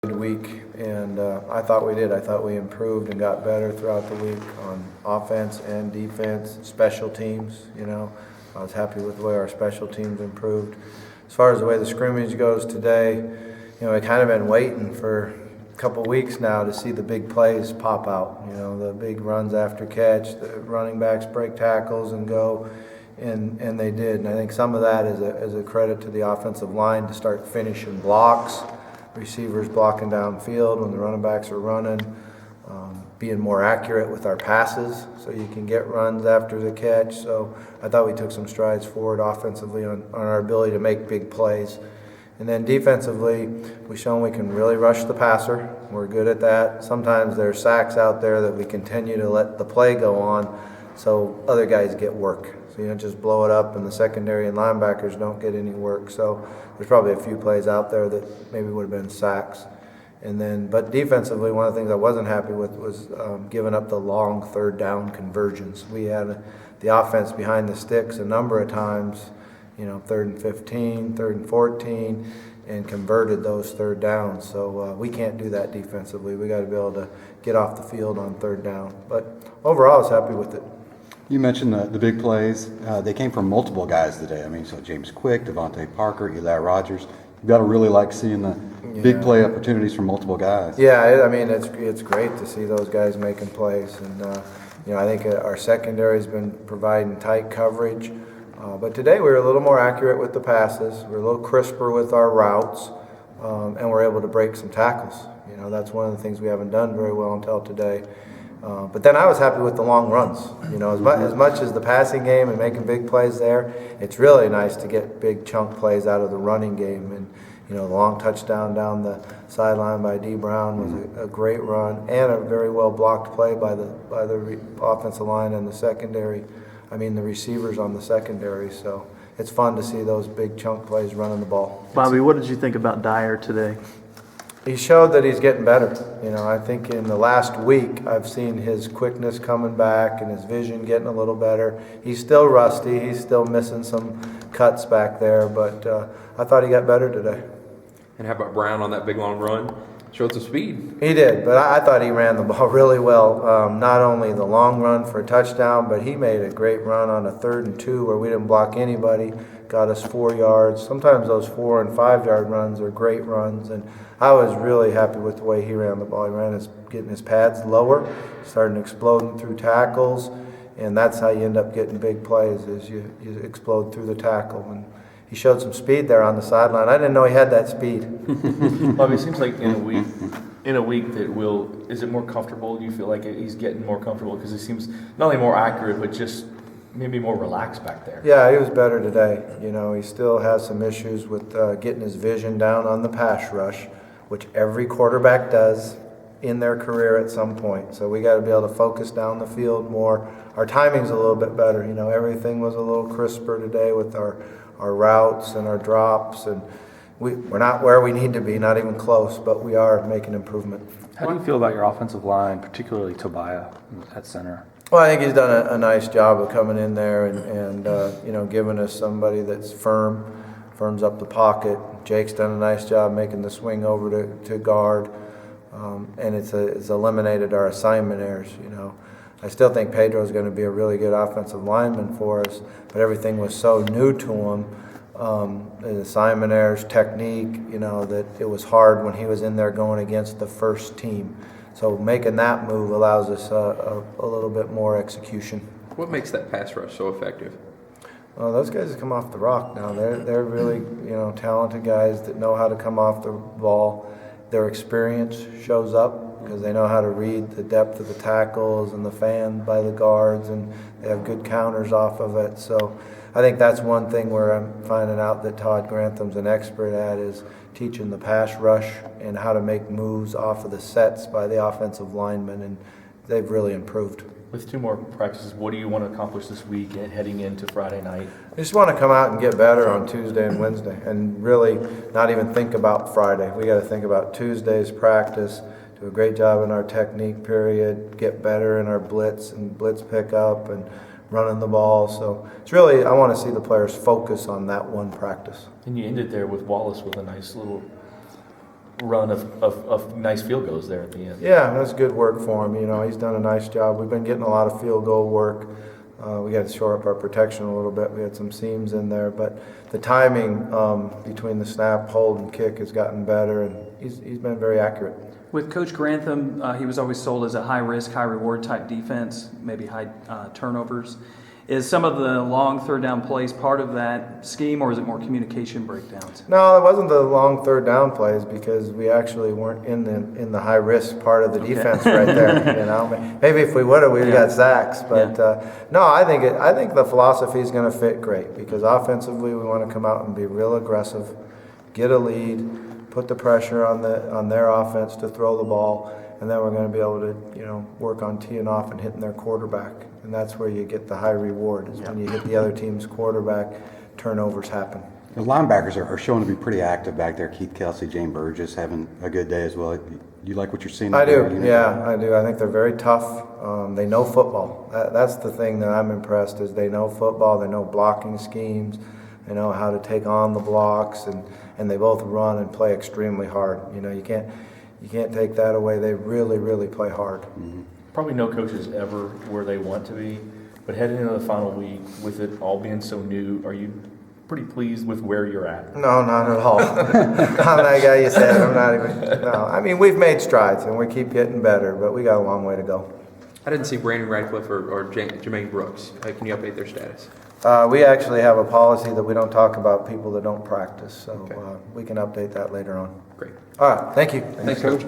Good week, and I thought we did. I thought we improved and got better throughout the week on offense and defense, special teams. I was happy with the way our special teams improved. As far as the way the scrimmage goes today, we kind of been waiting for a couple weeks now to see the big plays pop out. The big runs after catch, the running backs break tackles and go, and they did. And I think some of that is a credit to the offensive line to start finishing blocks. Receivers blocking downfield when the running backs are running, being more accurate with our passes so you can get runs after the catch. So I thought we took some strides forward offensively on our ability to make big plays. And then defensively, we've shown we can really rush the passer. We're good at that. Sometimes there's sacks out there that we continue to let the play go on so other guys get work. So you don't just blow it up and the secondary and linebackers don't get any work. So there's probably a few plays out there that maybe would have been sacks. But defensively, one of the things I wasn't happy with was giving up the long third down conversions. We had the offense behind the sticks a number of times, 3rd and 15, 3rd and 14, and converted those third downs. So we can't do that defensively. We got to be able to get off the field on third down. But overall, I was happy with it. You mentioned the big plays. They came from multiple guys today. So James Quick, Devontae Parker, Eli Rogers. You've got to really like seeing the big play opportunities from multiple guys. Yeah, it's great to see those guys making plays. And, I think our secondary has been providing tight coverage. But today we were a little more accurate with the passes. We're a little crisper with our routes. And we're able to break some tackles. That's one of the things we haven't done very well until today. But then I was happy with the long runs. As much as the passing game and making big plays there, it's really nice to get big chunk plays out of the running game. And the long touchdown down the sideline by D. Brown was a great run and a very well blocked play by the offensive line and the secondary. The receivers on the secondary. So it's fun to see those big chunk plays running the ball. Bobby, what did you think about Dyer today? He showed that he's getting better. I think in the last week I've seen his quickness coming back and his vision getting a little better. He's still rusty. He's still missing some cuts back there, but I thought he got better today. And how about Brown on that big long run? Showed some speed. He did, but I thought he ran the ball really well. Not only the long run for a touchdown, but he made a great run on a 3rd and 2 where we didn't block anybody, got us 4 yards. Sometimes those 4 and 5 yard runs are great runs, and I was really happy with the way he ran the ball. He getting his pads lower, starting exploding through tackles, and that's how you end up getting big plays is you explode through the tackle. And he showed some speed there on the sideline. I didn't know he had that speed. Bobby, it seems like in a week that is it more comfortable? Do you feel like he's getting more comfortable because he seems not only more accurate but just maybe more relaxed back there? Yeah, he was better today. He still has some issues with getting his vision down on the pass rush, which every quarterback does in their career at some point. So we got to be able to focus down the field more. Our timing's a little bit better. Everything was a little crisper today with our routes and our drops, and we're not where we need to be, not even close, but we are making improvement. How do you feel about your offensive line, particularly Tobiah at center? Well, I think he's done a nice job of coming in there and giving us somebody that's firms up the pocket. Jake's done a nice job making the swing over to guard, and it's eliminated our assignment errors. I still think Pedro's going to be a really good offensive lineman for us, but everything was so new to him, the assignment errors, technique, that it was hard when he was in there going against the first team. So making that move allows us a little bit more execution. What makes that pass rush so effective? Well, those guys come off the rock now. They're really talented guys that know how to come off the ball. Their experience shows up because they know how to read the depth of the tackles and the fan by the guards, and they have good counters off of it. So I think that's one thing where I'm finding out that Todd Grantham's an expert at is teaching the pass rush and how to make moves off of the sets by the offensive linemen, and they've really improved. With 2 more practices, what do you want to accomplish this week and heading into Friday night? I just want to come out and get better on Tuesday and Wednesday and really not even think about Friday. We got to think about Tuesday's practice, do a great job in our technique period, get better in our blitz and blitz pickup and running the ball. So it's really, I want to see the players focus on that one practice. And you ended there with Wallace with a nice little run of nice field goals there at the end. Yeah, that's good work for him. You know, he's done a nice job. We've been getting a lot of field goal work. We got to shore up our protection a little bit. We had some seams in there, but the timing between the snap, hold, and kick has gotten better, and he's been very accurate. With Coach Grantham, he was always sold as a high-risk, high-reward type defense, maybe high turnovers. Is some of the long third down plays part of that scheme, or is it more communication breakdowns? No, it wasn't the long third down plays because we actually weren't in the high risk part of the defense right there. You know, maybe if we would have, we'd have got sacks. But no, I think the philosophy is going to fit great because offensively we want to come out and be real aggressive, get a lead, put the pressure on their offense to throw the ball, and then we're going to be able to work on teeing off and hitting their quarterback. And that's where you get the high reward, is when you hit the other team's quarterback, turnovers happen. The linebackers are showing to be pretty active back there. Keith Kelsey, James Burgess having a good day as well. You like what you're seeing? I do, yeah, I do. I think they're very tough. They know football. That's the thing that I'm impressed is they know football. They know blocking schemes. They know how to take on the blocks, and they both run and play extremely hard. You know, you can't take that away. They really, really play hard. Mm-hmm. Probably no coach is ever where they want to be, but heading into the final week with it all being so new, are you pretty pleased with where you're at? No, not at all. I'm that guy you said. I'm not even. No, I mean we've made strides and we keep getting better, but we got a long way to go. I didn't see Brandon Radcliffe or Jermaine Brooks. Can you update their status? We actually have a policy that we don't talk about people that don't practice, so Okay. we can update that later on. Great. All right, thank you. Thanks, Coach.